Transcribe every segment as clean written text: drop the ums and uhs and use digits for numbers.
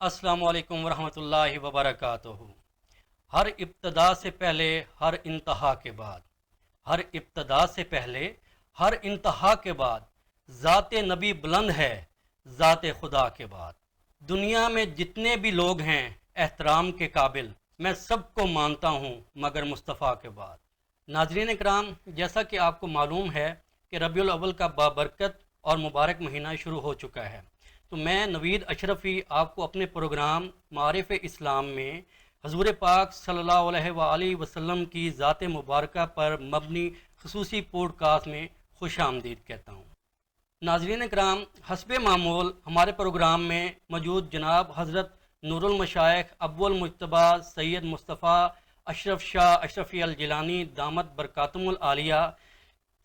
السلام علیکم ورحمۃ اللہ وبرکاتہ۔ ہر ابتدا سے پہلے ہر انتہا کے بعد، ہر ابتدا سے پہلے ہر انتہا کے بعد ذات نبی بلند ہے ذات خدا کے بعد۔ دنیا میں جتنے بھی لوگ ہیں احترام کے قابل، میں سب کو مانتا ہوں مگر مصطفیٰ کے بعد۔ ناظرین اکرام، جیسا کہ آپ کو معلوم ہے کہ ربیع الاول کا بابرکت اور مبارک مہینہ شروع ہو چکا ہے، تو میں نوید اشرفی آپ کو اپنے پروگرام معارف اسلام میں حضور پاک صلی اللہ علیہ وآلہ وسلم کی ذات مبارکہ پر مبنی خصوصی پوڈ کاسٹ میں خوش آمدید کہتا ہوں۔ ناظرین اکرام، حسب معمول ہمارے پروگرام میں موجود جناب حضرت نور المشائخ ابو المجتبیٰ سید مصطفیٰ اشرف شاہ اشرفی الجیلانی دامت برکاتہم العالیہ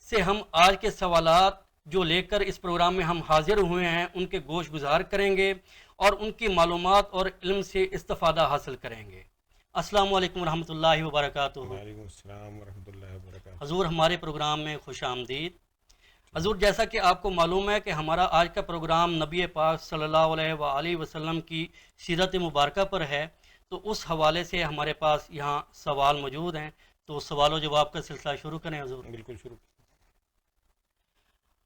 سے ہم آج کے سوالات جو لے کر اس پروگرام میں ہم حاضر ہوئے ہیں ان کے گوش گزار کریں گے اور ان کی معلومات اور علم سے استفادہ حاصل کریں گے۔ السلام علیکم ورحمۃ اللہ وبرکاتہ۔ وعلیکم السلام ورحمۃ اللہ وبرکاتہ۔ حضور ہمارے پروگرام میں خوش آمدید۔ حضور، جیسا کہ آپ کو معلوم ہے کہ ہمارا آج کا پروگرام نبی پاک صلی اللہ علیہ وآلہ وسلم کی سیرت مبارکہ پر ہے، تو اس حوالے سے ہمارے پاس یہاں سوال موجود ہیں، تو سوال و جواب کا سلسلہ شروع کریں حضور۔ بالکل شروع۔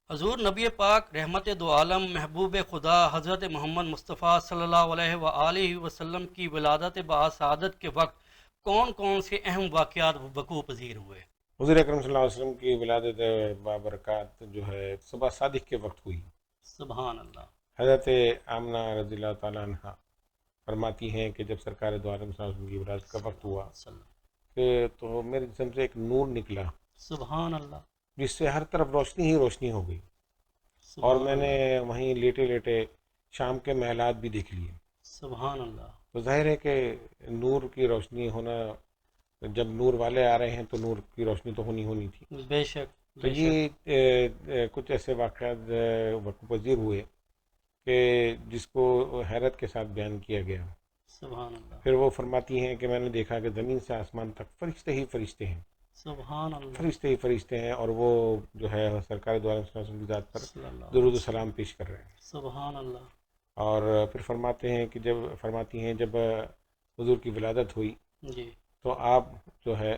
حضور، نبی پاک رحمت دو عالم محبوب خدا حضرت محمد مصطفیٰ صلی اللہ علیہ وآلہ وسلم کی ولادت باسعادت کے وقت کون کون سے اہم واقعات وقوع پذیر ہوئے؟ حضور اکرم صلی اللہ علیہ وسلم کی ولادت بابرکات جو ہے صبح صادق کے وقت ہوئی۔ سبحان اللہ۔ حضرت آمنہ رضی اللہ تعالیٰ عنہ فرماتی ہیں کہ جب سرکار دو عالم صلی اللہ علیہ وسلم کی ولادت کا وقت ہوا کہ تو میرے جسم سے ایک نور نکلا، سبحان اللہ، جس سے ہر طرف روشنی ہی روشنی ہو گئی، اور میں نے وہیں لیٹے لیٹے شام کے محلات بھی دیکھ لیے۔ سبحان اللہ۔ تو ظاہر ہے کہ نور کی روشنی ہونا، جب نور والے آ رہے ہیں تو نور کی روشنی تو ہونی تھی۔ بے شک، تو یہ کچھ ایسے واقعات وقوع پذیر ہوئے کہ جس کو حیرت کے ساتھ بیان کیا گیا۔ سبحان اللہ۔ پھر وہ فرماتی ہیں کہ میں نے دیکھا کہ زمین سے آسمان تک فرشتے ہی فرشتے ہیں، سبحان اللہ۔ فرشتے ہی فرشتے ہیں، اور وہ جو ہے سرکار دو عالم صلی اللہ علیہ وسلم کی ذات پر صلی اللہ درود و سلام پیش کر رہے ہیں۔ سبحان اللہ۔ اور پھر فرماتی ہیں جب حضور کی ولادت ہوئی جی، تو آپ جو ہے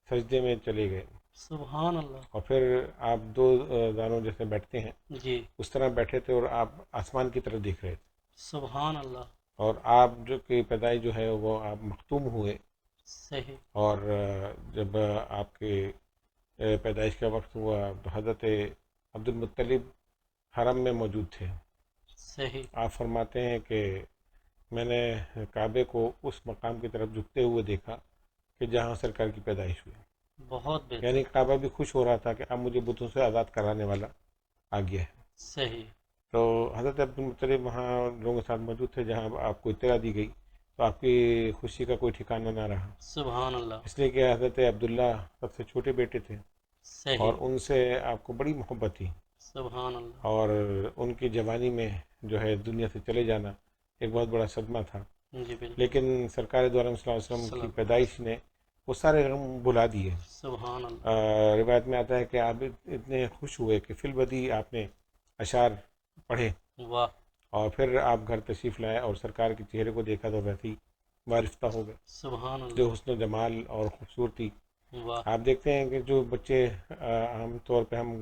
سجدے میں چلے گئے، سبحان اللہ۔ اور پھر آپ دو دانوں جیسے بیٹھتے ہیں جی، اس طرح بیٹھے تھے، اور آپ آسمان کی طرف دیکھ رہے تھے، سبحان اللہ۔ اور آپ جو کی پیدائش جو ہے وہ آپ مختوم ہوئے، صحیح۔ اور جب آپ کے پیدائش کا وقت ہوا تو حضرت عبد المطلب حرم میں موجود تھے۔ صحیح۔ آپ فرماتے ہیں کہ میں نے کعبے کو اس مقام کی طرف جھکتے ہوئے دیکھا کہ جہاں سرکار کی پیدائش ہوئی، بہت بہتر۔ یعنی کعبہ بھی خوش ہو رہا تھا کہ اب مجھے بتوں سے آزاد کرانے والا آ گیا ہے۔ صحیح۔ تو حضرت عبد المطلب وہاں لوگوں کے ساتھ موجود تھے، جہاں آپ کو اطلاع دی گئی تو آپ کی خوشی کا کوئی ٹھکانہ نہ رہا، سبحان اللہ۔ اس لیے کہ حضرت عبداللہ سب سے چھوٹے بیٹے تھے، صحیح۔ اور ان سے آپ کو بڑی محبت تھی، سبحان اللہ۔ اور ان کی جوانی میں جو ہے دنیا سے چلے جانا ایک بہت بڑا صدمہ تھا، جی بالکل۔ لیکن سرکار دو عالم صلی اللہ علیہ وسلم کی پیدائش نے وہ سارے غم بھلا دیے۔ سبحان اللہ۔ روایت میں آتا ہے کہ آپ اتنے خوش ہوئے کہ فی البدی آپ نے اشعار پڑھے، واہ۔ اور پھر آپ گھر تشریف لائے اور سرکار کے چہرے کو دیکھا تو ویسے ہی وارفتہ ہو گئے، سبحان اللہ۔ جو حسن و جمال اور خوبصورتی۔ واہ۔ آپ دیکھتے ہیں کہ جو بچے عام طور پہ ہم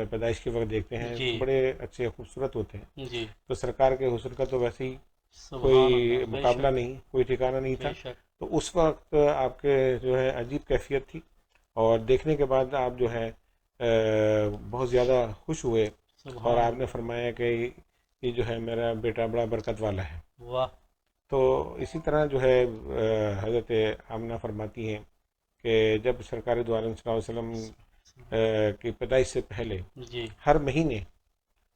پیدائش کے وقت دیکھتے ہیں جی، بڑے اچھے خوبصورت ہوتے ہیں، جی، تو سرکار کے حسن کا تو ویسے ہی سبحان کوئی اللہ۔ بے مقابلہ شک، نہیں، کوئی ٹھکانہ نہیں تھا۔ بے شک۔ تو اس وقت آپ کے جو ہے عجیب کیفیت تھی، اور دیکھنے کے بعد آپ جو ہے بہت زیادہ خوش ہوئے، اور سبحان آپ نے فرمایا کہ یہ جو ہے میرا بیٹا بڑا برکت والا ہے۔ واہ۔ تو اسی طرح جو ہے حضرت آمنہ فرماتی ہیں کہ جب سرکار دو عالم صلی اللہ علیہ وسلم کی پیدائش سے پہلے جی، ہر مہینے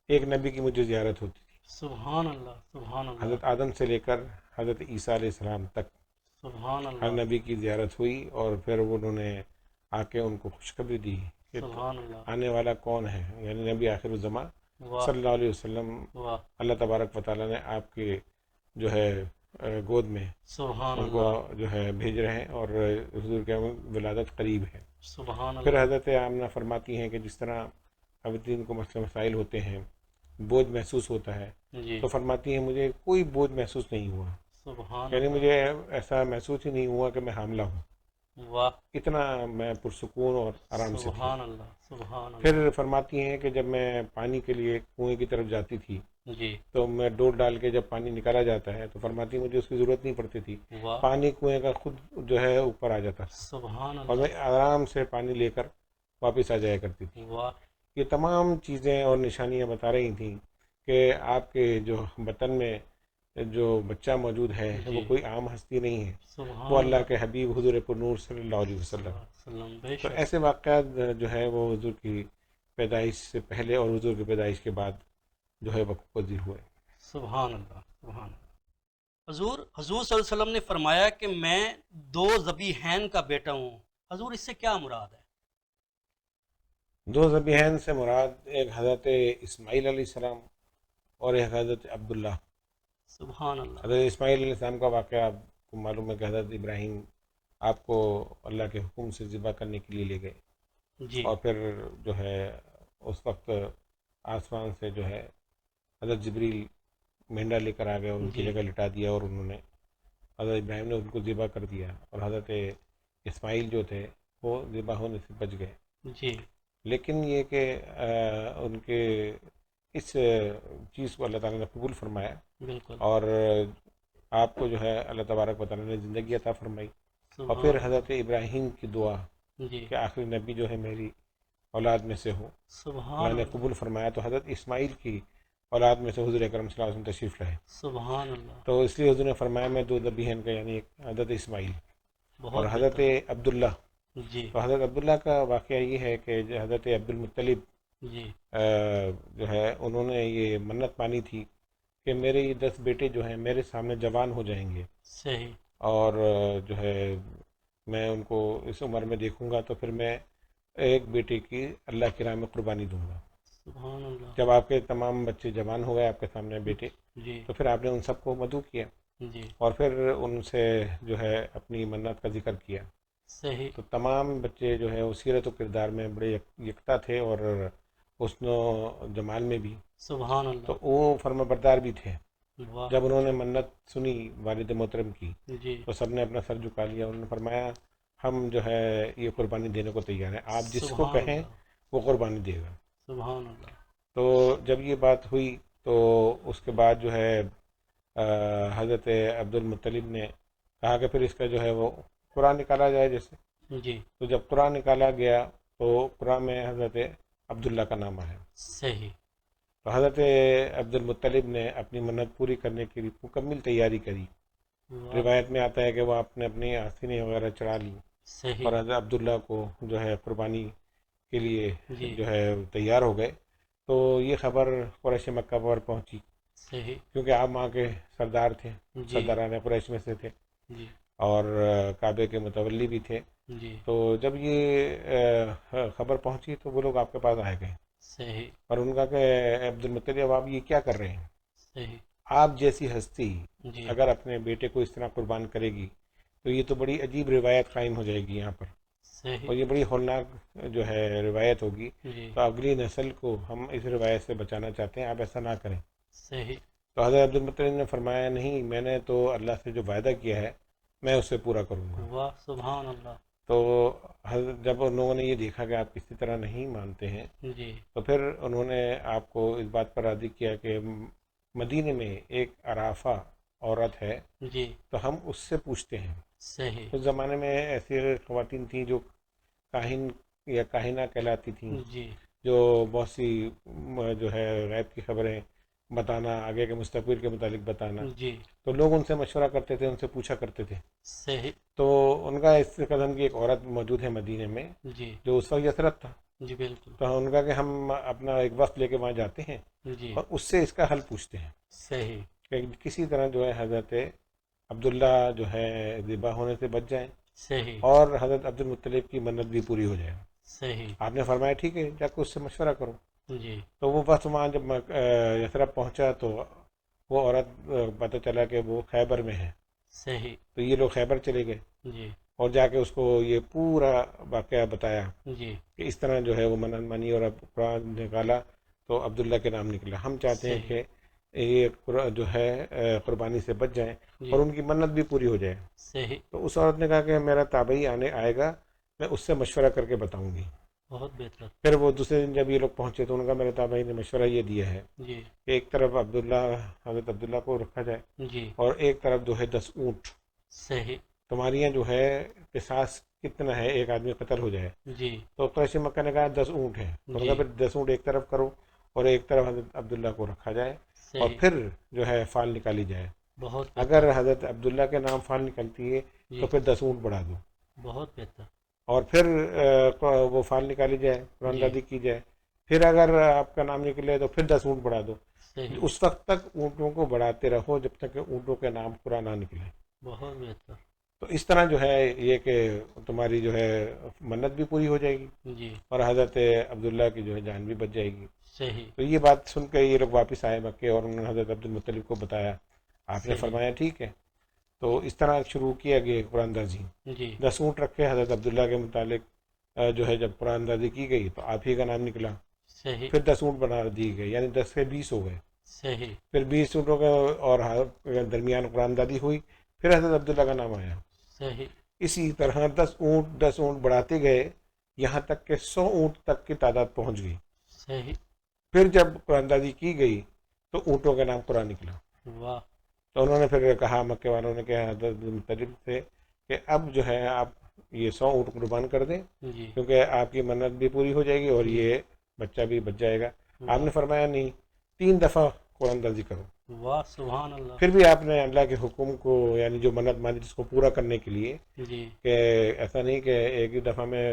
ایک نبی کی مجھے زیارت ہوتی تھی، سبحان اللہ، سبحان اللہ، حضرت آدم سے لے کر حضرت عیسیٰ علیہ السلام تک سبحان ہر اللہ، نبی کی زیارت ہوئی، اور پھر انہوں نے آ کے ان کو خوشخبری دی کہ سبحان اللہ۔ آنے والا کون ہے، یعنی نبی آخر الزمان واہ، صلی اللہ علیہ وسلم۔ واہ، اللہ تبارک و تعالیٰ نے آپ کے جو ہے گود میں سبحان ان کو اللہ، جو ہے بھیج رہے ہیں، اور حضور کی ولادت قریب ہے۔ سبحان پھر اللہ۔ حضرت آمنہ فرماتی ہیں کہ جس طرح اب دین کو مسئلہ مسائل ہوتے ہیں بوجھ محسوس ہوتا ہے، جی تو فرماتی ہیں مجھے کوئی بوجھ محسوس نہیں ہوا، سبحان یعنی اللہ، مجھے ایسا محسوس ہی نہیں ہوا کہ میں حاملہ ہوں، واہ، اتنا میں پرسکون اور آرام سے تھی۔ سبحان اللہ، سبحان پھر اللہ، فرماتی ہیں کہ جب میں پانی کے لیے کنویں کی طرف جاتی تھی جی تو میں ڈول ڈال کے جب پانی نکالا جاتا ہے تو فرماتی مجھے اس کی ضرورت نہیں پڑتی تھی، واہ، پانی کنویں کا خود جو ہے اوپر آ جاتا تھا سبحان اور میں اللہ، آرام سے پانی لے کر واپس آ جایا کرتی تھی۔ واہ، یہ تمام چیزیں اور نشانیاں بتا رہی تھیں کہ آپ کے جو وطن میں جو بچہ موجود ہے وہ جی کوئی عام ہستی نہیں ہے، وہ سبحان اللہ اللہ، کے حبیب حضور پر نور صلی اللہ علیہ صلی وسلم۔ اللہ علیہ وسلم، بے تو شک، ایسے واقعات جو ہے وہ حضور کی پیدائش سے پہلے اور حضور کی پیدائش کے بعد جو ہے وقوع پذیر ہوئے۔ سبحان اللہ، سبحان اللہ۔ حضور صلی اللہ علیہ وسلم نے فرمایا کہ میں دو ذبیحین کا بیٹا ہوں، حضور اس سے کیا مراد ہے؟ دو ذبیحین سے مراد ایک حضرت اسماعیل علیہ السلام اور ایک حضرت عبداللہ۔ سبحان اللہ، حضرت اسماعیل علیہ السلام کا واقعہ آپ کو معلوم ہے کہ حضرت ابراہیم آپ کو اللہ کے حکم سے ذبح کرنے کے لیے لے گئے، جی اور پھر جو ہے اس وقت آسمان سے جو ہے حضرت جبریل مینڈا لے کر آ گئے اور ان کی جی جگہ لٹا دیا، اور انہوں نے حضرت ابراہیم نے ان کو ذبح کر دیا، اور حضرت اسماعیل جو تھے وہ ذبح ہونے سے بچ گئے۔ جی لیکن یہ کہ ان کے اس چیز کو اللہ تعالیٰ نے قبول فرمایا، بالکل، اور آپ کو جو ہے اللہ تبارک و تعالیٰ نے زندگی عطا فرمائی، اور سبحان پھر اللہ، حضرت ابراہیم کی دعا جی کہ آخری نبی جو ہے میری اولاد میں سے ہو، سبحان اللہ نے اللہ، قبول فرمایا، تو حضرت اسماعیل کی اولاد میں سے حضور اکرم صلی اللہ علیہ وسلم تشریف لائے، سبحان اللہ، تو اس لیے حضور نے فرمایا میں دو ذبیحین کا، یعنی ایک حضرت اسماعیل اور بہت حضرت بہتر، عبداللہ۔ جی تو حضرت عبداللہ کا واقعہ یہ ہے کہ جو حضرت عبد المطلب جی جو ہے انہوں نے یہ منت مانی تھی کہ میرے یہ 10 بیٹے جو ہیں میرے سامنے جوان ہو جائیں گے، صحیح، اور جو ہے میں ان کو اس عمر میں دیکھوں گا تو پھر میں ایک بیٹے کی اللہ کی راہ میں قربانی دوں گا۔ سبحان اللہ، جب آپ کے تمام بچے جوان ہو گئے آپ کے سامنے بیٹے، جی تو پھر آپ نے ان سب کو مدعو کیا جی اور پھر ان سے جو ہے اپنی منت کا ذکر کیا۔ صحیح، تو تمام بچے جو ہے وہ سیرت و کردار میں بڑے یکتا تھے اور حسن و جمال میں بھی، سبحان تو اللہ، وہ فرما بردار بھی تھے۔ واہ، جب انہوں نے منت سنی والد محترم کی جی تو سب نے اپنا سر جھکا لیا، انہوں نے فرمایا ہم جو ہے یہ قربانی دینے کو تیار ہیں، آپ جس کو سبحان کہیں اللہ، وہ قربانی دے گا۔ سبحان اللہ، تو جب یہ بات ہوئی تو اس کے بعد جو ہے حضرت عبد المطلب نے کہا کہ پھر اس کا جو ہے وہ قرآن نکالا جائے جیسے، جی تو جب قرآن نکالا گیا تو قرآن میں حضرت عبداللہ کا نام آیا، صحیح، تو حضرت عبد المطلب نے اپنی منت پوری کرنے کی مکمل تیاری کری۔ واہ، روایت میں آتا ہے کہ وہ آپ نے اپنی آستینیں وغیرہ چڑھا لی صحیح، اور حضرت عبداللہ کو جو ہے قربانی کے لیے جی جو ہے تیار ہو گئے۔ تو یہ خبر قریش مکہ پر پہنچی، صحیح، کیونکہ آپ وہاں کے سردار تھے، جی سرداران قریش میں سے تھے، جی اور کعبے کے متولی بھی تھے۔ جی تو جب یہ خبر پہنچی تو وہ لوگ آپ کے پاس آئے گئے صحیح، اور ان کا کہ عبد المطلب آپ یہ کیا کر رہے ہیں؟ صحیح، آپ جیسی ہستی جی اگر اپنے بیٹے کو اس طرح قربان کرے گی تو یہ تو بڑی عجیب روایت قائم ہو جائے گی یہاں پر، صحیح، اور یہ بڑی ہولناک جو ہے روایت ہوگی، جی تو اگلی نسل کو ہم اس روایت سے بچانا چاہتے ہیں، آپ ایسا نہ کریں۔ صحیح، تو حضرت عبد المطلب نے فرمایا نہیں، میں نے تو اللہ سے جو وعدہ کیا ہے میں اسے پورا کروں گا۔ واہ، سبحان اللہ، تو جب ان لوگوں نے یہ دیکھا کہ آپ کسی طرح نہیں مانتے ہیں جی تو پھر انہوں نے آپ کو اس بات پر راضی کیا کہ مدینے میں ایک عرافہ عورت ہے، جی تو ہم اس سے پوچھتے ہیں۔ صحیح، اس زمانے میں ایسی خواتین تھیں جو کاہن یا کاہنہ کہلاتی تھیں، جی جو بہت سی جو ہے غیب کی خبریں بتانا، آگے کے مستقبل کے متعلق بتانا، جی تو لوگ ان سے مشورہ کرتے تھے، ان سے پوچھا کرتے تھے۔ صحیح، تو ان کا اس قسم کی ایک عورت موجود ہے مدینے میں جی جو اس وقت یثرب تھا، جی بالکل، تو ان کا کہ ہم اپنا ایک وقت لے کے وہاں جاتے ہیں جی اور اس سے اس کا حل پوچھتے ہیں صحیح، کہ کسی طرح جو ہے حضرت عبداللہ جو ہے ذبح ہونے سے بچ جائیں صحیح، اور حضرت عبد المطلب کی منت بھی پوری ہو جائے۔ صحیح، آپ نے فرمایا ٹھیک ہے، جا کے اس سے مشورہ کرو۔ جی تو وہ وقت وہاں جب یثرب پہنچا تو وہ عورت پتہ چلا کہ وہ خیبر میں ہے، صحیح، تو یہ لوگ خیبر چلے گئے جی اور جا کے اس کو یہ پورا واقعہ بتایا جی کہ اس طرح جو ہے وہ منن مانی اور اب قرآن نکالا تو عبداللہ کے نام نکلا. ہم چاہتے ہیں صحیح. کہ یہ جو ہے قربانی سے بچ جائیں جی. اور ان کی منت بھی پوری ہو جائے. صحیح. تو اس عورت نے کہا کہ میرا تابعی آئے گا, میں اس سے مشورہ کر کے بتاؤں گی. بہت بہتر. پھر وہ دوسرے دن جب یہ لوگ پہنچے تو انہوں نے کہا میرے تابعی نے مشورہ یہ دیا ہے جی. کہ ایک طرف حضرت عبداللہ کو رکھا جائے جی. اور ایک طرف جو ہے 10 اونٹ. صحیح. تمہاری یہاں جو ہے قصاص کتنا ہے, ایک آدمی قتل ہو جائے. جی. تو قریش مکہ نے کہا 10 اونٹ ہیں. تو انہوں نے کہا پھر 10 اونٹ ایک طرف کرو اور ایک طرف حضرت عبداللہ کو رکھا جائے اور صحیح. پھر جو ہے فال نکالی جائے. بہت اگر بہتر. حضرت عبداللہ کے نام فال نکلتی ہے جی. تو پھر 10 اونٹ بڑھا دو بہت بہتر. اور پھر وہ فال نکالی جائے, قرآن جی. دادی کی جائے. پھر اگر آپ کا نام نکلے تو پھر 10 اونٹ بڑھا دو. صحیح. اس وقت تک اونٹوں کو بڑھاتے رہو جب تک کہ اونٹوں کے نام پورا نہ نکلے. بہت بہتر. تو اس طرح جو ہے یہ کہ تمہاری جو ہے منت بھی پوری ہو جائے گی جی. اور حضرت عبداللہ کی جو ہے جان بھی بچ جائے گی. صحیح. تو یہ بات سن کے یہ لوگ واپس آئے مکے اور انہوں نے حضرت عبدالمطلب کو بتایا. آپ نے صحیح. فرمایا ٹھیک ہے. تو اس طرح شروع کیا گیا قرآن دازی. جی. 10 اونٹ رکھے حضرت عبداللہ کے متعلق جو ہے جب قرآن دازی کی گئی تو آپ ہی کا نام نکلا. صحیح. پھر 10 اونٹ بنا دیے گئے, یعنی 10 سے 20 ہو گئے. صحیح. پھر 20 اونٹوں کا اور درمیان قرآن دادی ہوئی, پھر حضرت عبداللہ کا نام آیا. صحیح. اسی طرح 10 اونٹ بڑھاتے گئے یہاں تک کہ 100 اونٹ تک کی تعداد پہنچ گئی. صحیح. پھر جب قرآن دازی کی گئی تو اونٹوں کا نام قرآن نکلا. واہ. تو انہوں نے پھر کہا, مکے والوں نے کہا حضرت مطلب سے کہ اب جو ہے آپ یہ 100 اونٹ قربان کر دیں جی. کیونکہ آپ کی منت بھی پوری ہو جائے گی اور یہ بچہ بھی بچ جائے گا. آپ نے فرمایا نہیں, 3 دفعہ قرآن دازی کرو. واہ. سبحان اللہ. پھر بھی آپ نے اللہ کے حکم کو یعنی جو منت مانی جس کو پورا کرنے کے لیے جی. کہ ایسا نہیں کہ ایک ہی دفعہ میں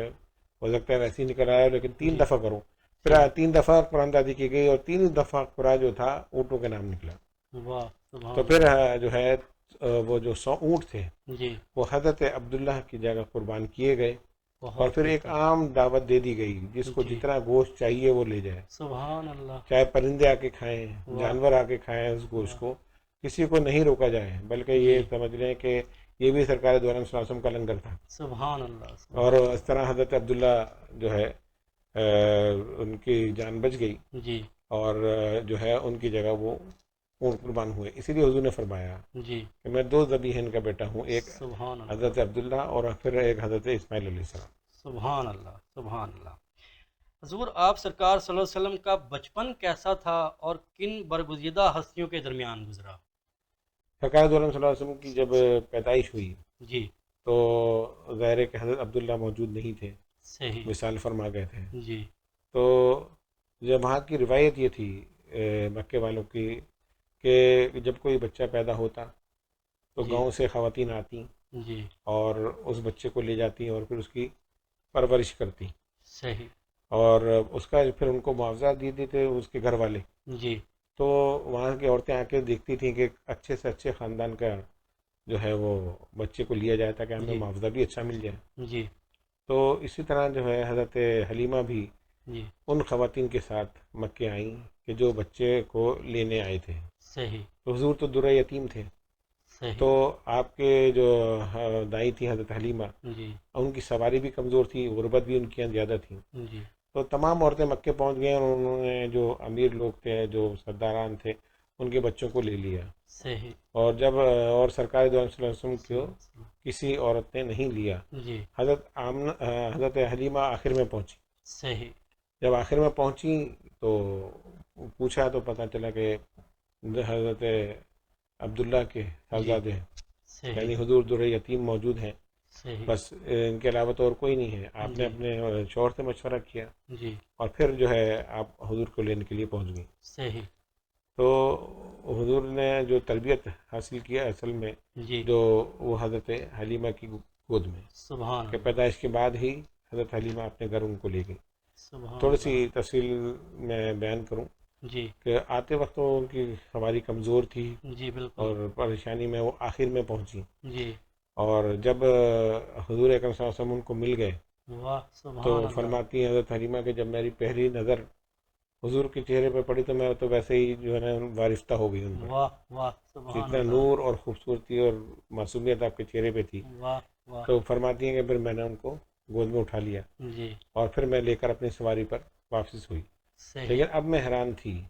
ہو سکتا ہے ویسے ہی نکل آیا لیکن 3 جی. دفعہ کرو. پھر 3 دفعہ قرآن دازی کی گئی اور 3 دفعہ قرآن جو تھا اونٹوں کے نام نکلا. واہ. سبحان تو پھر جو ہے وہ جو 100 اونٹ تھے جی. وہ حضرت عبداللہ کی جگہ قربان کیے گئے اور بہت پھر ایک بہتر. عام دعوت دے دی گئی جس کو جی. جتنا گوشت چاہیے وہ لے جائے. سبحان اللہ. چاہے پرندے آ کے کھائیں, واہ. جانور آ کے کھائیں اس گوشت کو, کسی کو نہیں روکا جائے بلکہ یہ جی. سمجھ لیں کہ یہ بھی سرکار دو عالم صلی اللہ علیہ وسلم کا لنگر تھا. سبحان اللہ. اور اس طرح حضرت عبداللہ جو ہے ان کی جان بچ گئی جی. اور جو ہے ان کی جگہ وہ اونٹ قربان ہوئے. اسی لیے حضور نے فرمایا جی. کہ میں 2 ذبیحین کا بیٹا ہوں, ایک سبحان اللہ. حضرت عبداللہ اور پھر ایک حضرت اسماعیل علیہ السلام. سبحان اللہ. سبحان اللہ. حضور آپ سرکار صلی اللہ علیہ وسلم کا بچپن کیسا تھا اور کن برگزیدہ ہستیوں کے درمیان گزرا؟ سرکار دو عالم صلی اللہ علیہ وسلم کی جب پیدائش ہوئی جی. تو ظاہر ہے کہ حضرت عبداللہ موجود نہیں تھے, صحیح. وصال فرما گئے تھے. جی. تو جب وہاں کی روایت یہ تھی مکے والوں کی کہ جب کوئی بچہ پیدا ہوتا تو جی. گاؤں سے خواتین آتی جی. اور اس بچے کو لے جاتی اور پھر اس کی پرورش کرتی صحیح. اور اس کا پھر ان کو معاوضہ دیتے تھے اس کے گھر والے. جی. تو وہاں کی عورتیں آ کے دیکھتی تھیں کہ اچھے سے اچھے خاندان کا جو ہے وہ بچے کو لیا جائے تاکہ ہمیں جی. معاوضہ بھی اچھا مل جائے. جی. تو اسی طرح جو ہے حضرت حلیمہ بھی جی. ان خواتین کے ساتھ مکے آئیں کہ جو بچے کو لینے آئے تھے. صحیح. تو حضور تو درہ یتیم تھے, صحیح. تو آپ کے جو دائی تھی حضرت حلیمہ جی. ان کی سواری بھی کمزور تھی, غربت بھی ان کی یہاں زیادہ تھی. جی. تو تمام عورتیں مکے پہنچ گئیں اور انہوں نے جو امیر لوگ تھے جو سرداران تھے ان کے بچوں کو لے لیا. صحیح. اور جب اور سرکار دو عالم صلی اللہ علیہ وسلم کو کسی عورت نے نہیں لیا. جی. حضرت حلیمہ آخر میں پہنچی. صحیح. جب آخر میں پہنچی تو پوچھا تو پتہ چلا کہ حضرت عبداللہ کے صاحبزادے ہیں, صحیح. یعنی حضور درہ یتیم موجود ہیں, صحیح. بس ان کے علاوہ تو اور کوئی نہیں ہے. آپ جی. نے اپنے شوہر سے مشورہ کیا جی. اور پھر جو ہے آپ حضور کو لینے کے لیے پہنچ گئی. صحیح. تو حضور نے جو تربیت حاصل کیا اصل میں جی. جو وہ حضرت حلیمہ کی گود میں سبحان کہ اللہ. پیدائش کے بعد ہی حضرت حلیمہ اپنے گھر ان کو لے گئی. سبحان تھوڑی اللہ. سی تفصیل میں بیان کروں جی. کہ آتے وقت تو ان کی سواری کمزور تھی جی. بالکل. اور پریشانی میں وہ آخر میں پہنچی. جی. اور جب حضور اکرم صلی اللہ علیہ وسلم ان کو مل گئے واہ. سبحان تو اللہ. فرماتی ہیں حضرت حلیمہ کہ جب میری پہلی نظر حضور کے چہرے پہ پڑی تو میں تو ویسے ہی جو ہے نا وارفتہ ہو گئی ان پر. واہ. واہ. سبحان جتنا اللہ. نور اور خوبصورتی اور معصومیت آپ کے چہرے پہ تھی. واہ. واہ. تو فرماتی ہیں کہ پھر میں نے ان کو گود میں اٹھا لیا جی. اور پھر میں لے کر اپنی سواری پر واپس ہوئی. صحیح لیکن اب میں حیران تھی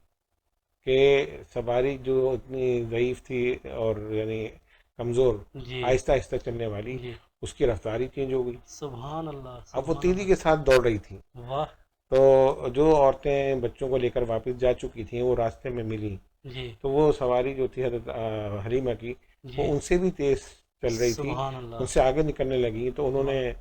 کہ سواری جو اتنی ضعیف تھی اور یعنی کمزور، جی آہستہ آہستہ چلنے والی، جی اس کی رفتاری چینج ہو گئی، سبحان اللہ اب وہ سبحان تیزی کے اللہ ساتھ دوڑ رہی تھی۔ واہ تو جو عورتیں بچوں کو لے کر واپس جا چکی تھیں وہ راستے میں ملی، جی تو وہ سواری جو تھی حضرت حلیمہ کی، وہ جی ان سے بھی تیز چل رہی تھی، سبحان ان اللہ سے آگے نکلنے لگی، تو انہوں نے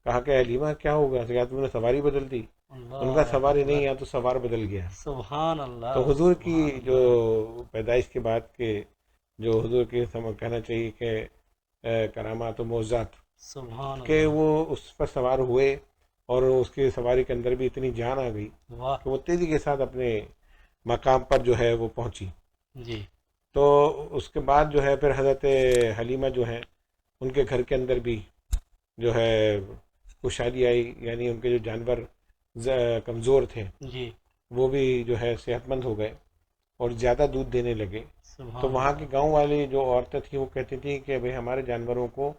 کہا کہ حلیمہ کیا ہو گیا، کیا تم نے سواری بدل دی؟ ان کا اللہ سواری نہیں، اکبر یا تو سوار بدل گیا۔ سبحان تو اللہ حضور کی سبحان جو اللہ پیدائش کے بعد کے جو حضور کے کہنا چاہیے کہ کرامات و معجزات، سبحان کہ اللہ وہ اس پر سوار ہوئے اور اس کی سواری کے اندر بھی اتنی جان آ گئی واہ کہ وہ تیزی کے ساتھ اپنے مقام پر جو ہے وہ پہنچی۔ جی تو اس کے بعد جو ہے پھر حضرت حلیمہ جو ہیں ان کے گھر کے اندر بھی جو ہے خوشحالی آئی، یعنی ان کے جو جانور کمزور تھے جی وہ بھی جو ہے صحت مند ہو گئے اور زیادہ دودھ دینے لگے۔ تو سبحان وہاں کی اللہ گاؤں والی جو عورتیں تھیں وہ کہتی تھیں کہ بھئی ہمارے جانوروں کو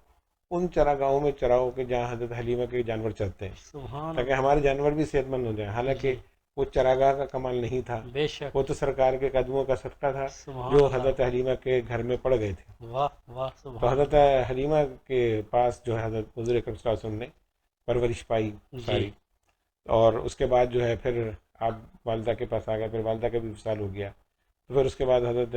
ان چراگاہوں میں چراؤ کہ جہاں حضرت حلیمہ کے جانور چرتے ہیں، سبحان تاکہ اللہ ہمارے جانور بھی صحت مند ہو جائیں۔ حالانکہ جی وہ چراگاہ کا کمال نہیں تھا، بے شک وہ تو سرکار کے قدموں کا صدقہ تھا سبحان جو اللہ حضرت حلیمہ کے گھر میں پڑ گئے تھے۔ واہ واہ تو سبحان حضرت اللہ حلیمہ کے پاس جو ہے حضرت حضور اکرم صلی اللہ علیہ وسلم نے پرورش پائی جی ساری، اور اس کے بعد جو ہے پھر آپ والدہ کے پاس آ گئے، پھر والدہ کا بھی وصال ہو گیا، تو پھر اس کے بعد حضرت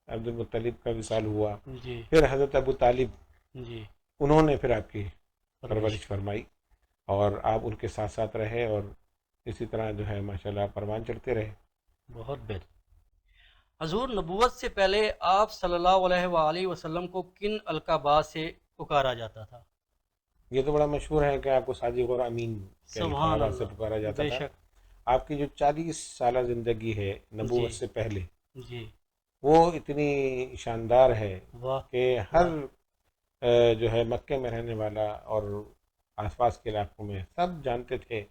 عبد المطلب کا وصال ہوا، جی پھر حضرت ابو طالب جی انہوں نے پھر آپ کی پرورش پرورش فرمائی، اور آپ ان کے ساتھ ساتھ رہے، اور اسی طرح جو ہے ماشاءاللہ پروان چڑھتے رہے۔ بہت بہتر حضور نبوت سے پہلے آپ صلی اللہ علیہ وآلہ وسلم کو کن القابات سے پکارا جاتا تھا؟ یہ تو بڑا مشہور ہے کہ آپ کو صادق اور امین کے سبحان القابات سے اللہ پکارا جاتا بے تھا۔ شک آپ کی جو 40 سالہ زندگی ہے جی نبوت سے پہلے، جی وہ اتنی شاندار ہے واہ کہ ہر واہ جو ہے مکے میں رہنے والا اور آس پاس کے علاقوں میں سب جانتے تھے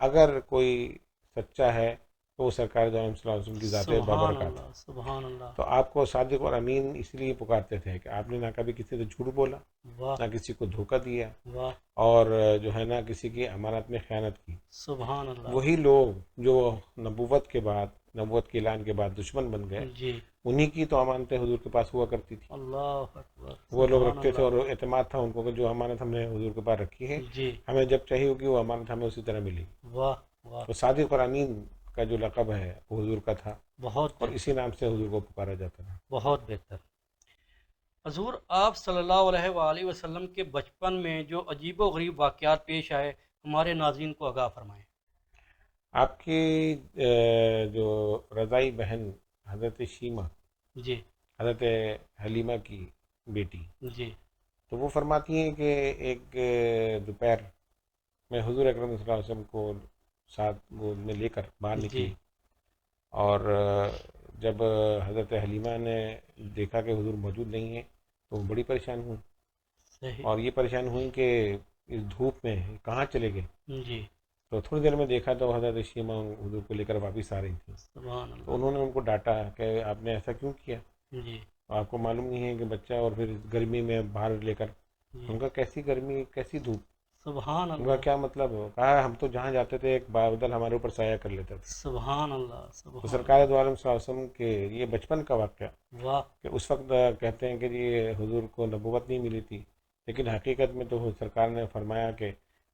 اگر کوئی سچا ہے تو وہ سرکار دو عالم صلی اللہ علیہ وسلم کی ذات سبحان بابرکات ہے۔ اللہ سبحان اللہ تو آپ کو صادق اور امین اس لیے پکارتے تھے کہ آپ نے نہ کبھی کسی سے جھوٹ بولا، واہ نہ کسی کو دھوکہ دیا، واہ اور جو ہے نا کسی کی امانت میں خیانت کی۔ سبحان اللہ وہی لوگ جو نبوت کے بعد، نبوت کے اعلان کے بعد دشمن بن گئے، جی انہی کی تو امانتیں حضور کے پاس ہوا کرتی تھی۔ اللہ اکبر وہ لوگ سبحان رکھتے تھے اور اللہ اعتماد تھا ان کو کہ جو امانت ہم نے حضور کے پاس رکھی ہے، جی ہمیں جب چاہیے ہوگی وہ امانت ہمیں اسی طرح ملے گی۔ واہ واہ تو صادق اور امین کا جو لقب ہے وہ حضور کا تھا، بہت اور بہتر اسی نام سے حضور کو پکارا جاتا تھا۔ بہت بہتر حضور آپ صلی اللہ علیہ وآلہ وسلم کے بچپن میں جو عجیب و غریب واقعات پیش آئے ہمارے ناظرین کو آگاہ فرمائیں۔ آپ کی جو رضائی بہن حضرت شیمہ، جی حضرت حلیمہ کی بیٹی، جی تو وہ فرماتی ہیں کہ ایک دوپہر میں حضور اکرم صلی اللہ علیہ وسلم کو ساتھ وہ میں لے کر باہر جی نکلی، اور جب حضرت حلیمہ نے دیکھا کہ حضور موجود نہیں ہیں تو وہ بڑی پریشان ہوئی، صحیح اور یہ پریشان ہوئی کہ اس دھوپ میں کہاں چلے گئے۔ جی تو تھوڑی دیر میں دیکھا تو حضرت شیمہ حضور کو لے کر واپس آ رہی تھی، سبحان تو اللہ انہوں نے ان کو ڈانٹا کہ آپ نے ایسا کیوں کیا، جی آپ کو معلوم نہیں ہے کہ بچہ اور پھر گرمی میں باہر لے کر۔ جی ان کا کیسی گرمی کیسی دھوپ، سبحان ان کا اللہ کیا مطلب ہو، کہا ہم تو جہاں جاتے تھے ایک بادل ہمارے اوپر سایہ کر لیتا تھا۔ سبحان اللہ تو سبحان سرکار اللہ دو عالم صلی اللہ علیہ وسلم کے یہ بچپن کا واقعہ واہ کہ اس وقت کہتے ہیں کہ یہ حضور کو نبوت نہیں ملی تھی، لیکن حقیقت میں تو سرکار نے فرمایا کہ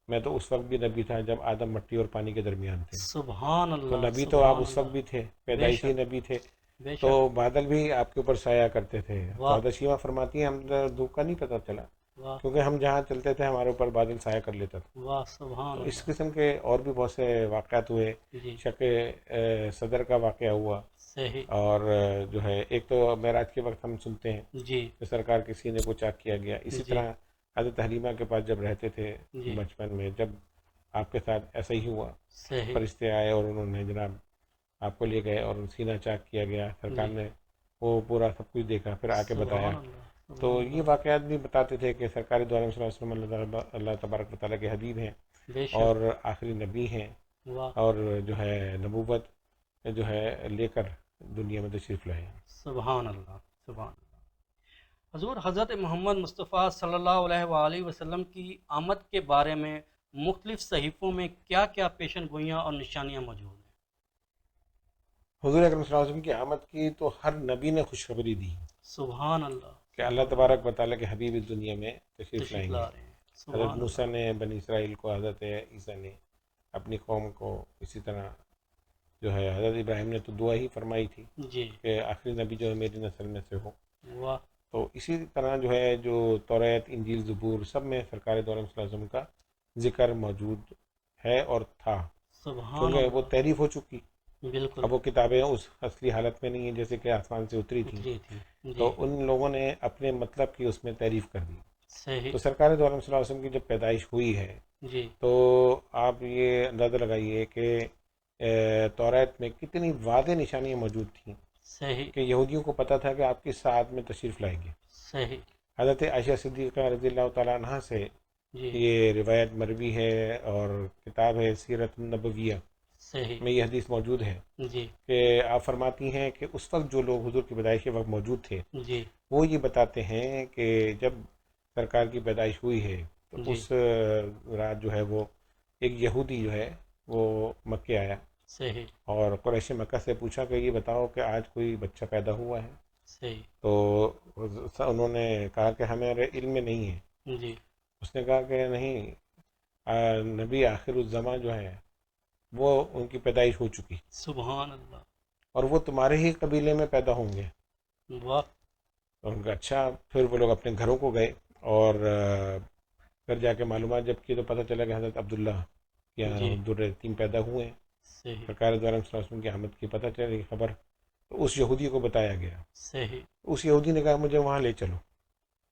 میں تو اس وقت بھی نبی تھا جب آدم مٹی اور پانی کے درمیان تھے۔ سبحان تو اللہ نبی تو آپ سبحان اس وقت اللہ بھی تھے، بے پیدائشی شک نبی تھے، بے تو شک بادل بھی آپ کے اوپر سایہ کرتے تھے۔ تو واہ حضرت شیمہ فرماتی ہیں ہم دھوپ کا نہیں پتہ چلا، واہ کیونکہ ہم جہاں چلتے تھے ہمارے اوپر بادل سایہ کر لیتا تھا۔ واہ سبحان تو اس اللہ قسم کے اور بھی بہت سے واقعات ہوئے، جی شک صدر کا واقعہ ہوا، صحیح اور جو ہے ایک تو معراج کے وقت ہم سنتے ہیں جی کہ سرکار کے سینے کو چاک کیا گیا۔ اسی جی طرح حضرت حلیمہ کے پاس جب رہتے تھے جی بچپن میں، جب آپ کے ساتھ ایسا ہی ہوا، صحیح فرشتے آئے اور انہوں نے جناب آپ کو لے گئے اور سینہ چاک کیا گیا، سرکار جی نے وہ پورا سب کچھ دیکھا، پھر آ کے بتایا۔ سبحان اللہ تو سبحان یہ اللہ واقعات بھی بتاتے تھے کہ سرکار دو عالم صلی اللہ علیہ وسلم اللہ تبارک و تعالیٰ کے حبیب ہیں بے اور شک آخری نبی ہیں، واہ اور جو ہے نبوت جو ہے لے کر دنیا میں تشریف لائے ہیں۔ سبحان اللہ سبحان اللہ حضور حضرت محمد مصطفیٰ صلی اللہ علیہ وآلہ وسلم کی آمد کے بارے میں مختلف صحیفوں میں کیا کیا پیشن گوئیاں اور نشانیاں موجود ہیں؟ حضور اکرم صلی اللہ علیہ وسلم کی آمد کی تو ہر نبی نے خوشخبری دی سبحان اللہ، کہ اللہ تبارک و تعالیٰ کے حبیب اس دنیا میں تشریف لائیں تشریف گے. لا رہے ہیں. حضرت سبحان موسیٰ اللہ. نے بنی اسرائیل کو، حضرت عیسیٰ نے اپنی قوم کو، اسی طرح جو ہے حضرت ابراہیم نے تو دعا ہی فرمائی تھی جی. کہ آخری نبی جو ہے میری نسل میں سے ہو. واہ. تو اسی طرح جو ہے جو توریت، انجیل، زبور سب میں سرکار دو عالم صلی اللہ علیہ وسلم کا ذکر موجود ہے اور تھا، سبحان کیونکہ وہ اللہ. تحریف ہو چکی. بالکل. اب وہ کتابیں اس اصلی حالت میں نہیں ہیں جیسے کہ آسمان سے اتری تھیں، اتری تھی. جی. تو ان لوگوں نے اپنے مطلب کی اس میں تعریف کر دی. صحیح. تو سرکار دو عالم صلی اللہ علیہ وسلم کی جب پیدائش ہوئی ہے جی. تو آپ یہ اندازہ لگائیے کہ توریت میں کتنی واضح نشانیاں موجود تھیں صحیح. کہ یہودیوں کو پتہ تھا کہ آپ کس ساعت میں تشریف لائیں گے. صحیح. حضرت عائشہ صدیقہ رضی اللہ تعالیٰ عنہ سے جی. یہ روایت مروی ہے اور کتاب ہے سیرت النبویہ صحیح. میں یہ حدیث موجود ہے جی. کہ آپ فرماتی ہیں کہ اس وقت جو لوگ حضور کی پیدائش کے وقت موجود تھے جی. وہ یہ بتاتے ہیں کہ جب سرکار کی پیدائش ہوئی ہے تو جی. اس رات جو ہے وہ ایک یہودی جو ہے وہ مکے آیا صحیح. اور قریش مکہ سے پوچھا کہ یہ بتاؤ کہ آج کوئی بچہ پیدا ہوا ہے. صحیح. تو انہوں نے کہا کہ ہمارے علم میں نہیں ہے. جی. اس نے کہا کہ نہیں، نبی آخر الزماں جو ہے وہ ان کی پیدائش ہو چکی سبحان اللہ. اور وہ تمہارے ہی قبیلے میں پیدا ہوں گے. واہ. اور ان کا اچھا. پھر وہ لوگ اپنے گھروں کو گئے اور پھر جا کے معلومات جب کی تو پتہ چلا کہ حضرت عبداللہ یا جی. عبدالرحیم پیدا ہوئے ہیں. صحیح. سرکار دو عالم صلی اللہ علیہ وسلم کی آمد کی پتہ چلی خبر تو اس یہودی کو بتایا گیا. صحیح. اس یہودی نے کہا مجھے وہاں لے چلو.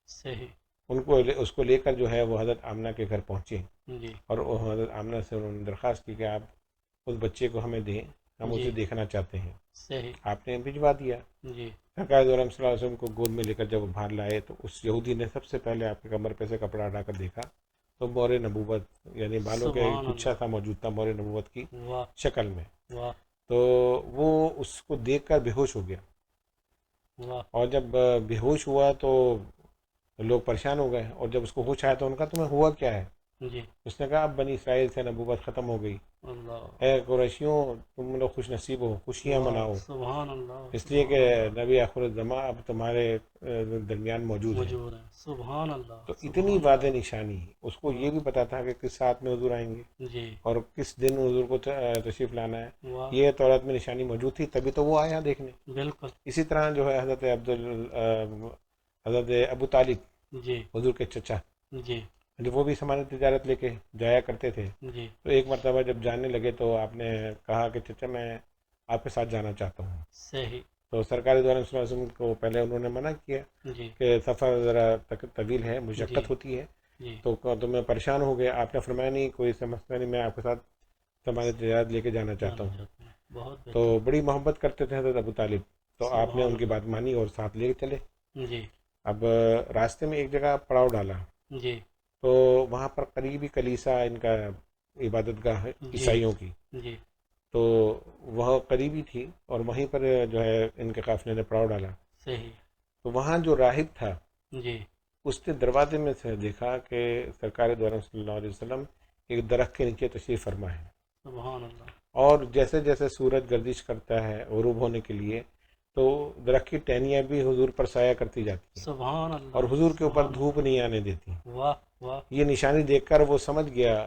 صحیح. ان کو اس کو لے کر جو ہے وہ حضرت آمنہ کے گھر پہنچے جی. اور وہ حضرت آمنہ سے انہوں نے درخواست کی کہ آپ اس بچے کو ہمیں دیں، ہم جی. اسے دیکھنا چاہتے ہیں. صحیح. آپ نے بھجوا دیا. جی. سرکار دو عالم صلی اللہ علیہ وسلم کو گود میں لے کر جب وہ باہر لائے تو اس یہودی نے سب سے پہلے آپ کے کمر پہ سے کپڑا ہٹا کر دیکھا تو مور نبوت یعنی بالوں کے سبحان گچھا سا موجود تھا مور نبوت کی واہ. شکل میں. واہ. تو وہ اس کو دیکھ کر بے ہوش ہو گیا واہ. اور جب بے ہوش ہوا تو لوگ پریشان ہو گئے اور جب اس کو ہوش آیا تو ان کا تمہیں ہوا کیا ہے؟ جی. اس نے کہا اب بنی اسرائیل سے نبوت ختم ہو گئی. اللہ. اے قریشیوں تم لوگ خوش نصیب ہو، خوشیاں واہ. مناؤ، سبحان اللہ. اس لیے کہ سبحان اللہ. نبی آخر الزماں اب تمہارے درمیان موجود ہے. موجود ہے. سبحان اللہ. تو سبحان اتنی اللہ. واضح نشانی. اس کو یہ بھی پتا تھا کہ کس ساتھ میں حضور آئیں گے جی. اور کس دن حضور کو تشریف لانا ہے. واہ. یہ تورات میں نشانی موجود تھی تبھی تو وہ آیا دیکھنے. بالکل. اسی طرح جو ہے حضرت ابو طالب جی. حضور کے چچا جی. وہ بھی سامان تجارت لے کے جایا کرتے تھے. جی. تو ایک مرتبہ جب جانے لگے تو آپ نے کہا کہ چچا میں آپ کے ساتھ جانا چاہتا ہوں. صحیح. تو سرکار دو عالم صلی اللہ علیہ وسلم کو پہلے انہوں نے منع کیا جی. کہ سفر ذرا طویل ہے، مشقت جی. ہوتی ہے جی. تو میں پریشان ہو گیا. آپ نے فرمایا نہیں کوئی سمجھتا نہیں، میں آپ کے ساتھ سامان تجارت لے کے جانا چاہتا ہوں. بہت بہتر. تو بڑی محبت کرتے تھے حضرت ابو طالب، تو آپ نے ان کی بات مانی اور ساتھ لے چلے. جی. اب راستے میں ایک جگہ پڑاؤ ڈالا جی. تو وہاں پر قریبی کلیسا ان کا عبادت گاہ ہے جی. عیسائیوں کی، جی. تو وہ قریبی تھی اور وہیں پر جو ہے ان کے قافلے نے پڑاؤ ڈالا. صحیح. تو وہاں جو راہب تھا جی. اس نے دروازے میں سے دیکھا کہ سرکار دو عالم صلی اللہ علیہ وسلم ایک درخت کے نیچے تشریف فرما ہے. سبحان اللہ. اور جیسے جیسے سورج گردش کرتا ہے غروب ہونے کے لیے تو درخت کی ٹہنیاں بھی حضور پر سایہ کرتی جاتی ہیں سبحان اللہ. اور حضور کے اوپر سبحان دھوپ نہیں آنے دیتی. واہ. واہ. یہ نشانی دیکھ کر وہ سمجھ گیا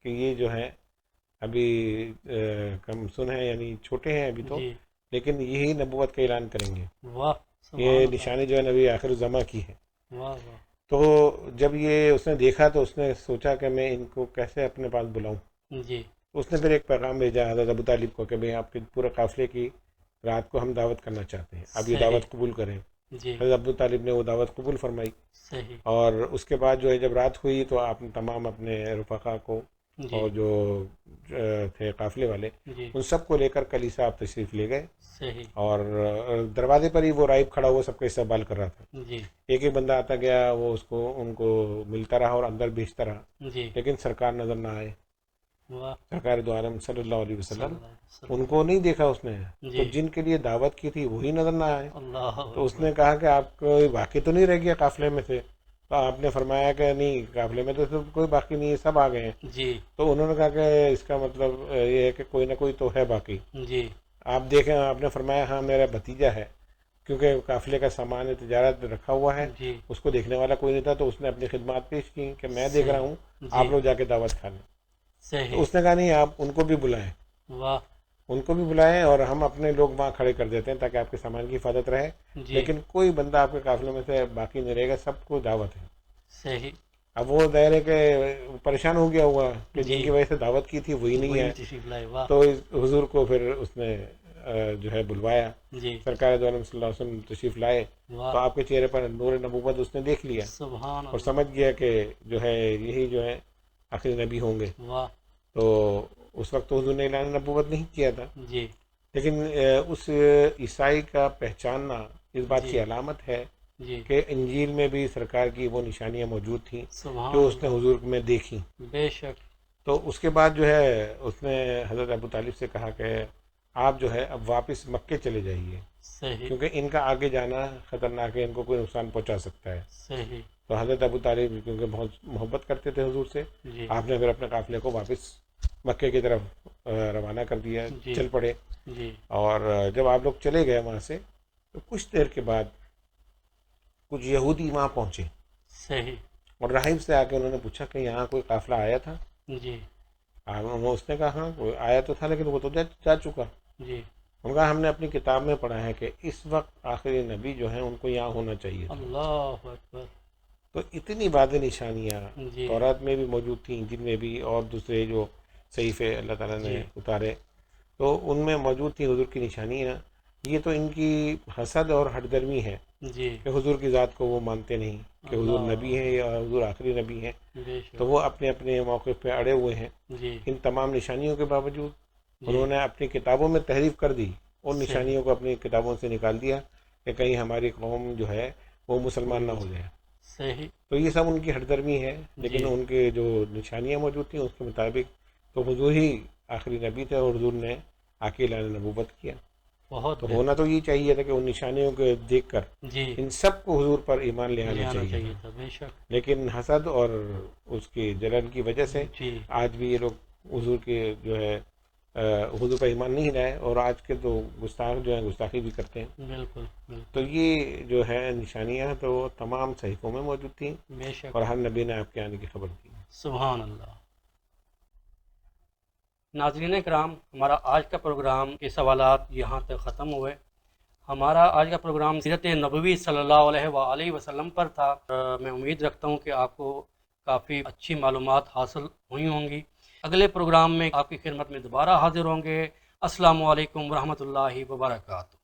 کہ یہ جو ہے ابھی کم سن ہے یعنی چھوٹے ہیں ابھی تو، جی. لیکن یہی نبوت کا اعلان کریں گے. واہ. سبحان یہ اللہ. نشانی جو ہے نبی آخر الزماں کی ہے. واہ. واہ. تو جب یہ اس نے دیکھا تو اس نے سوچا کہ میں ان کو کیسے اپنے پاس بلاؤں. جی. اس نے پھر ایک پیغام بھیجا حضرت ابو طالب کو کہ بھئی آپ کے پورے قافلے کی رات کو ہم دعوت کرنا چاہتے ہیں، اب یہ صحیح. دعوت قبول کریں. جی. حضرت ابو طالب نے وہ دعوت قبول فرمائی صحیح. اور اس کے بعد جو ہے جب رات ہوئی تو آپ نے تمام اپنے رفقا کو جی. اور جو تھے قافلے والے جی. ان سب کو لے کر کلیسا آپ تشریف لے گئے صحیح. اور دروازے پر ہی وہ راہب کھڑا ہوا سب کا استقبال کر رہا تھا. جی. ایک ایک بندہ آتا گیا، وہ ان کو ملتا رہا اور اندر بھیجتا رہا، جی. لیکن سرکار نظر نہ آئے. واہ. سرکار دو عالم صلی اللہ علیہ صلی وسلم اللہ علیہ وسلم. ان کو نہیں دیکھا اس نے. جی. تو جن کے لیے دعوت کی تھی وہی نظر نہ آئے. اللہ. تو اس نے کہا کہ آپ کوئی باقی تو نہیں رہ گیا قافلے میں سے؟ تو آپ نے فرمایا کہ نہیں، قافلے میں تو کوئی باقی نہیں ہے، سب آ گئے ہیں. جی. تو انہوں نے کہا کہ اس کا مطلب یہ ہے کہ کوئی نہ کوئی تو ہے باقی. جی. آپ دیکھیں آپ نے فرمایا ہاں میرا بھتیجا ہے، کیونکہ قافلے کا سامان تجارت رکھا ہوا ہے، جی اس کو دیکھنے والا کوئی نہیں تھا، تو اس نے اپنی خدمات پیش کی کہ میں دیکھ رہا صحیح ہوں، آپ جی لوگ جا کے دعوت کھا لیں۔ تو صحیح اس نے کہا نہیں، آپ ان کو بھی بلائیں، واہ ان کو بھی بلائیں، اور ہم اپنے لوگ وہاں کھڑے کر دیتے ہیں تاکہ آپ کے سامان کی حفاظت رہے، جی لیکن کوئی بندہ آپ کے قافلے میں سے باقی نہیں رہے گا، سب کو دعوت ہے۔ صحیح اب وہ ظاہر ہے کہ پریشان ہو گیا ہوا کہ جی جن کی وجہ سے دعوت کی تھی وہی نہیں ہے، تشریف لائے واہ تو حضور کو پھر اس نے جو ہے بلوایا، جی سرکار دو عالم صلی اللہ علیہ وسلم تشریف لائے، واہ تو آپ کے چہرے پر نور نبوت اس نے دیکھ لیا سبحان اور اللہ سمجھ گیا کہ جو ہے یہی جو ہے آخری نبی ہوں گے۔ واہ تو اس وقت تو حضور نے اعلان نبوت نہیں کیا تھا، جی لیکن اس عیسائی کا پہچاننا اس بات جی کی علامت ہے جی کہ انجیل میں بھی سرکار کی وہ نشانیاں موجود تھیں سبحان جو اس نے اللہ حضور میں دیکھی۔ بے شک تو اس کے بعد جو ہے اس نے حضرت ابو طالب سے کہا کہ آپ جو ہے اب واپس مکے چلے جائیے، صحیح کیونکہ ان کا آگے جانا خطرناک ہے، ان کو کوئی نقصان پہنچا سکتا ہے۔ صحیح تو حضرت ابو طالب کیونکہ بہت محبت کرتے تھے حضور سے، جی آپ نے پھر اپنے قافلے کو واپس مکے کی طرف روانہ کر دیا، جی چل پڑے۔ جی اور جب آپ لوگ چلے گئے وہاں سے تو کچھ دیر کے بعد کچھ یہودی وہاں پہنچے، صحیح اور راہب سے آ کے انہوں نے پوچھا کہ یہاں کوئی قافلہ آیا تھا؟ جی اس نے کہا ہاں کوئی آیا تو تھا، لیکن وہ تو جا چکا۔ جی ان کا ہم نے اپنی کتاب میں پڑھا ہے کہ اس وقت آخری نبی جو ہیں ان کو یہاں ہونا چاہیے تھا۔ اللہ اکبر تو اتنی واضح نشانیاں جی تورات میں بھی موجود تھیں، انجیل میں بھی، اور دوسرے جو صحیفے اللہ تعالیٰ نے جی اتارے تو ان میں موجود تھیں حضور کی نشانیاں۔ یہ تو ان کی حسد اور ہٹ درمی ہے جی کہ حضور کی ذات کو وہ مانتے نہیں کہ حضور نبی ہیں اللہ یا حضور آخری نبی ہیں، بے تو شک وہ اپنے اپنے موقف پہ اڑے ہوئے ہیں۔ جی ان تمام نشانیوں کے باوجود جی انہوں نے اپنی کتابوں میں تحریف کر دی، ان صحیح نشانیوں کو اپنی کتابوں سے نکال دیا کہ کہیں ہماری قوم جو ہے وہ مسلمان نہ ہو جائے۔ صحیح تو یہ سب ان کی ہٹ درمی ہے، لیکن جی ان کے جو نشانیاں موجود تھیں اس کے مطابق تو حضور ہی آخری نبی تھے، اور حضور نے آ کے اعلان نبوت کیا۔ بہت تو ہونا بہتر تو یہ چاہیے تھا کہ ان نشانیوں کو دیکھ کر جی ان سب کو حضور پر ایمان لے لے آنا آنا چاہیے چاہیے تھا، تھا بے شک لیکن حسد اور اس کی جلن کی وجہ سے جی آج بھی یہ لوگ حضور کے جو ہے حضور پر ایمان نہیں لائے، اور آج کے تو گستاخ جو ہیں گستاخی بھی کرتے ہیں۔ بالکل تو بالکل یہ جو ہے نشانیاں تو تمام صحیفوں میں موجود تھیں، بے شک اور ہر نبی نے آپ کے آنے کی خبر دی۔ سبحان اللہ۔ ناظرین کرام، ہمارا آج کا پروگرام کے سوالات یہاں تک ختم ہوئے۔ ہمارا آج کا پروگرام سیرت نبوی صلی اللہ علیہ وآلہ وسلم پر تھا۔ میں امید رکھتا ہوں کہ آپ کو کافی اچھی معلومات حاصل ہوئی ہوں گی۔ اگلے پروگرام میں آپ کی خدمت میں دوبارہ حاضر ہوں گے۔ السلام علیکم ورحمۃ اللہ وبرکاتہ۔